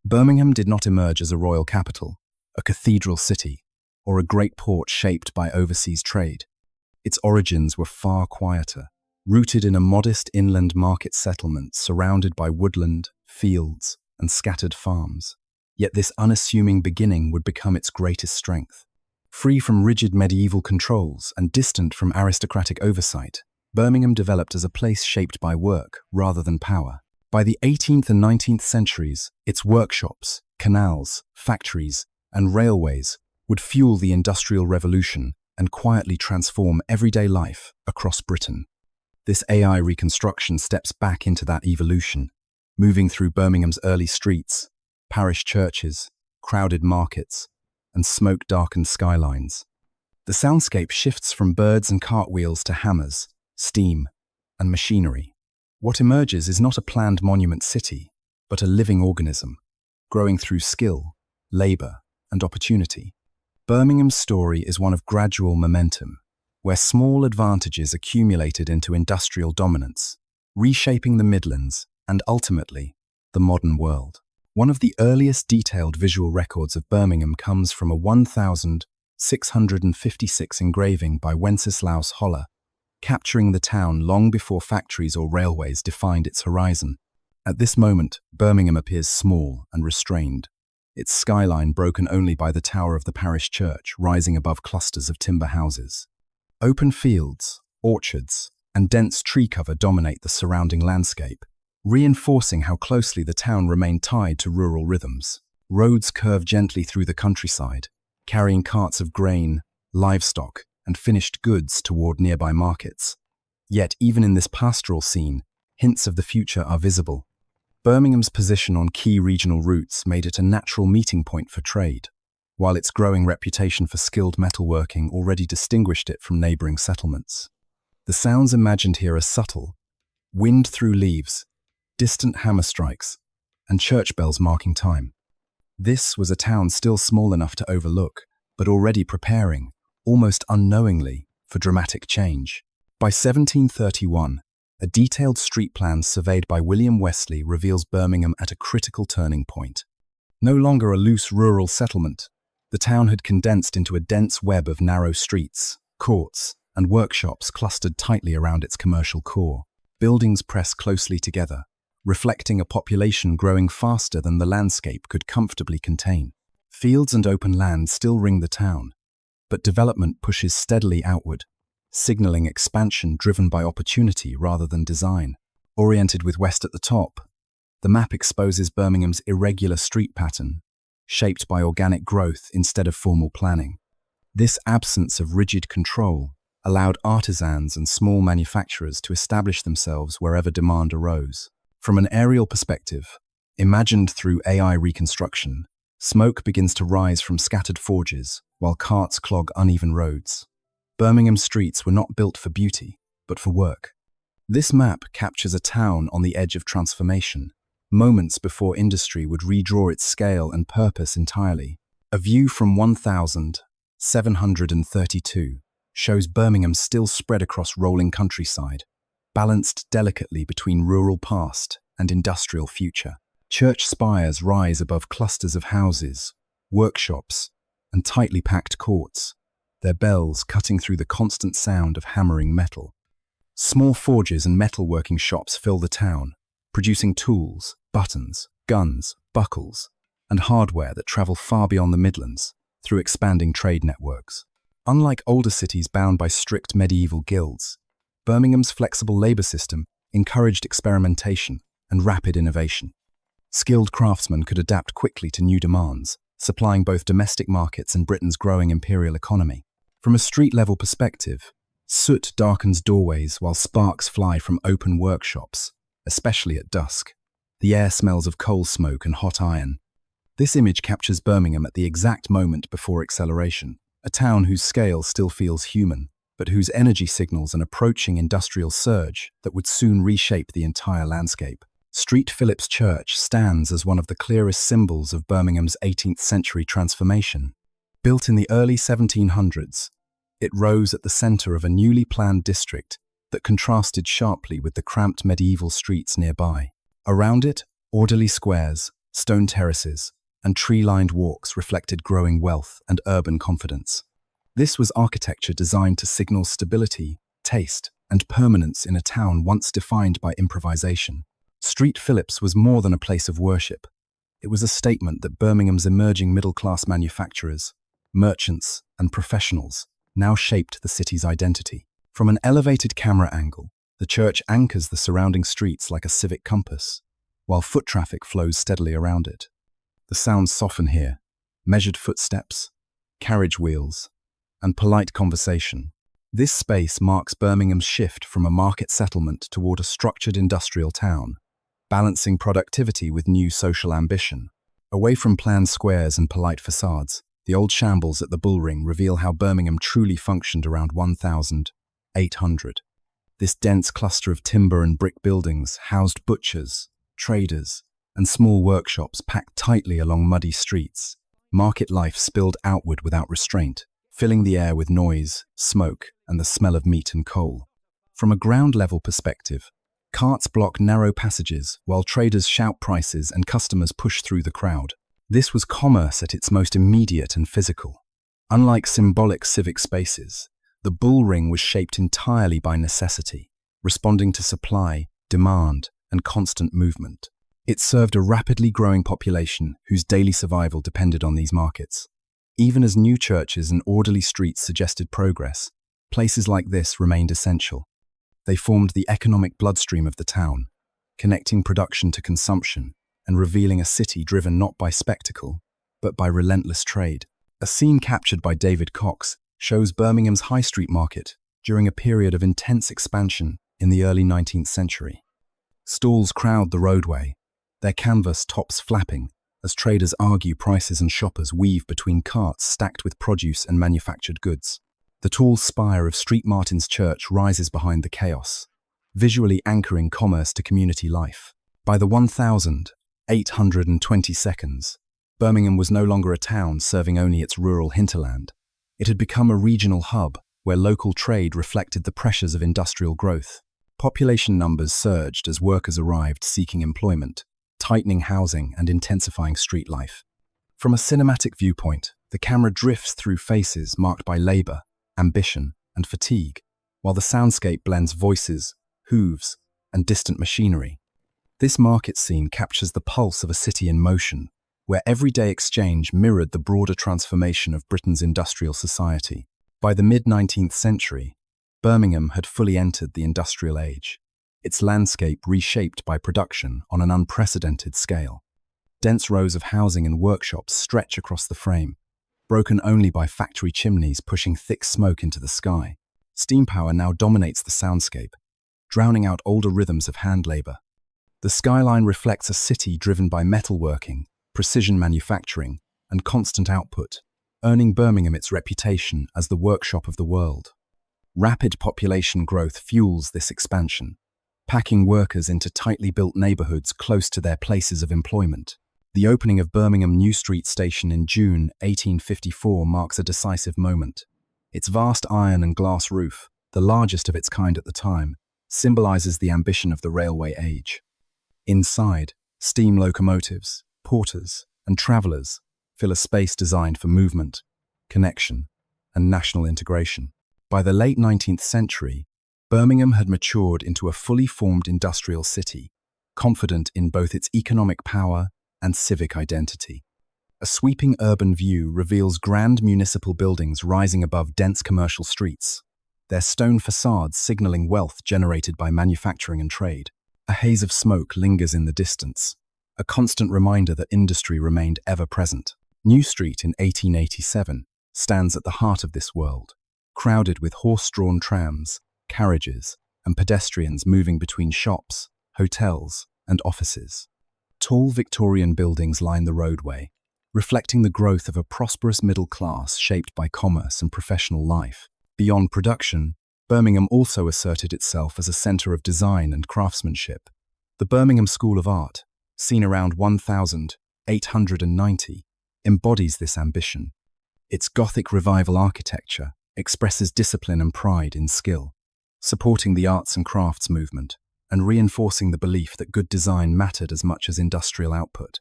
Birmingham did not emerge as a royal capital, a cathedral city, or a great port shaped by overseas trade. Its origins were far quieter, rooted in a modest inland market settlement surrounded by woodland, fields, and scattered farms. Yet this unassuming beginning would become its greatest strength. Free from rigid medieval controls and distant from aristocratic oversight, Birmingham developed as a place shaped by work rather than power. By the 18th and 19th centuries, its workshops, canals, factories, and railways would fuel the Industrial Revolution and quietly transform everyday life across Britain. This AI reconstruction steps back into that evolution, moving through Birmingham's early streets, parish churches, crowded markets, and smoke-darkened skylines. The soundscape shifts from birds and cartwheels to hammers, steam, and machinery. What emerges is not a planned monument city, but a living organism, growing through skill, labor, and opportunity. Birmingham's story is one of gradual momentum, where small advantages accumulated into industrial dominance, reshaping the Midlands and ultimately the modern world. One of the earliest detailed visual records of Birmingham comes from a 1656 engraving by Wenceslaus Holler, capturing the town long before factories or railways defined its horizon. At this moment, Birmingham appears small and restrained, its skyline broken only by the tower of the parish church rising above clusters of timber houses. Open fields, orchards, and dense tree cover dominate the surrounding landscape, reinforcing how closely the town remained tied to rural rhythms. Roads curve gently through the countryside, carrying carts of grain, livestock, and finished goods toward nearby markets. Yet even in this pastoral scene, hints of the future are visible. Birmingham's position on key regional routes made it a natural meeting point for trade, while its growing reputation for skilled metalworking already distinguished it from neighboring settlements. The sounds imagined here are subtle: wind through leaves, distant hammer strikes, and church bells marking time. This was a town still small enough to overlook, but already preparing, almost unknowingly, for dramatic change. By 1731, a detailed street plan surveyed by William Wesley reveals Birmingham at a critical turning point. No longer a loose rural settlement, the town had condensed into a dense web of narrow streets, courts, and workshops clustered tightly around its commercial core. Buildings press closely together, reflecting a population growing faster than the landscape could comfortably contain. Fields and open land still ring the town, but development pushes steadily outward, signaling expansion driven by opportunity rather than design. Oriented with west at the top, the map exposes Birmingham's irregular street pattern, shaped by organic growth instead of formal planning. This absence of rigid control allowed artisans and small manufacturers to establish themselves wherever demand arose. From an aerial perspective, imagined through AI reconstruction, smoke begins to rise from scattered forges while carts clog uneven roads. Birmingham streets were not built for beauty, but for work. This map captures a town on the edge of transformation, moments before industry would redraw its scale and purpose entirely. A view from 1732 shows Birmingham still spread across rolling countryside, balanced delicately between rural past and industrial future. Church spires rise above clusters of houses, workshops, and tightly packed courts, their bells cutting through the constant sound of hammering metal. Small forges and metalworking shops fill the town, producing tools, buttons, guns, buckles, and hardware that travel far beyond the Midlands through expanding trade networks. Unlike older cities bound by strict medieval guilds, Birmingham's flexible labor system encouraged experimentation and rapid innovation. Skilled craftsmen could adapt quickly to new demands, supplying both domestic markets and Britain's growing imperial economy. From a street-level perspective, soot darkens doorways while sparks fly from open workshops, especially at dusk. The air smells of coal smoke and hot iron. This image captures Birmingham at the exact moment before acceleration, a town whose scale still feels human, but whose energy signals an approaching industrial surge that would soon reshape the entire landscape. St. Philip's Church stands as one of the clearest symbols of Birmingham's 18th century transformation. Built in the early 1700s, it rose at the centre of a newly planned district that contrasted sharply with the cramped medieval streets nearby. Around it, orderly squares, Stone terraces and tree-lined walks reflected growing wealth and urban confidence. This was architecture designed to signal stability, taste, and permanence in a town once defined by improvisation. Street Phillips was more than a place of worship. It was a statement that Birmingham's emerging middle-class manufacturers, merchants, and professionals now shaped the city's identity. From an elevated camera angle, the church anchors the surrounding streets like a civic compass, while foot traffic flows steadily around it. The sounds soften here: measured footsteps, carriage wheels, and polite conversation. This space marks Birmingham's shift from a market settlement toward a structured industrial town, balancing productivity with new social ambition. Away from planned squares and polite facades, the old shambles at the Bullring reveal how Birmingham truly functioned around 1800. This dense cluster of timber and brick buildings housed butchers, traders, and small workshops packed tightly along muddy streets. Market life spilled outward without restraint, filling the air with noise, smoke, and the smell of meat and coal. From a ground-level perspective, carts block narrow passages while traders shout prices and customers push through the crowd. This was commerce at its most immediate and physical. Unlike symbolic civic spaces, the Bullring was shaped entirely by necessity, responding to supply, demand, and constant movement. It served a rapidly growing population whose daily survival depended on these markets. Even as new churches and orderly streets suggested progress, places like this remained essential. They formed the economic bloodstream of the town, connecting production to consumption and revealing a city driven not by spectacle, but by relentless trade. A scene captured by David Cox shows Birmingham's High Street Market during a period of intense expansion in the early 19th century. Stalls crowd the roadway, their canvas tops flapping as traders argue prices and shoppers weave between carts stacked with produce and manufactured goods. The tall spire of St. Martin's Church rises behind the chaos, visually anchoring commerce to community life. By the 1822, Birmingham was no longer a town serving only its rural hinterland. It had become a regional hub where local trade reflected the pressures of industrial growth. Population numbers surged as workers arrived seeking employment, tightening housing and intensifying street life. From a cinematic viewpoint, the camera drifts through faces marked by labor, ambition, and fatigue, while the soundscape blends voices, hooves, and distant machinery. This market scene captures the pulse of a city in motion, where everyday exchange mirrored the broader transformation of Britain's industrial society. By the mid-19th century, Birmingham had fully entered the industrial age, its landscape reshaped by production on an unprecedented scale. Dense rows of housing and workshops stretch across the frame, broken only by factory chimneys pushing thick smoke into the sky. Steam power now dominates the soundscape, drowning out older rhythms of hand labor. The skyline reflects a city driven by metalworking, precision manufacturing, and constant output, earning Birmingham its reputation as the workshop of the world. Rapid population growth fuels this expansion, packing workers into tightly built neighborhoods close to their places of employment. The opening of Birmingham New Street Station in June 1854 marks a decisive moment. Its vast iron and glass roof, the largest of its kind at the time, symbolizes the ambition of the railway age. Inside, steam locomotives, porters, and travelers fill a space designed for movement, connection, and national integration. By the late 19th century, Birmingham had matured into a fully formed industrial city, confident in both its economic power and civic identity. A sweeping urban view reveals grand municipal buildings rising above dense commercial streets, their stone facades signaling wealth generated by manufacturing and trade. A haze of smoke lingers in the distance, a constant reminder that industry remained ever present. New Street in 1887 stands at the heart of this world, crowded with horse-drawn trams, carriages, and pedestrians moving between shops, hotels, and offices. Tall Victorian buildings line the roadway, reflecting the growth of a prosperous middle class shaped by commerce and professional life. Beyond production, Birmingham also asserted itself as a centre of design and craftsmanship. The Birmingham School of Art, seen around 1890, embodies this ambition. Its Gothic Revival architecture expresses discipline and pride in skill, supporting the arts and crafts movement and reinforcing the belief that good design mattered as much as industrial output.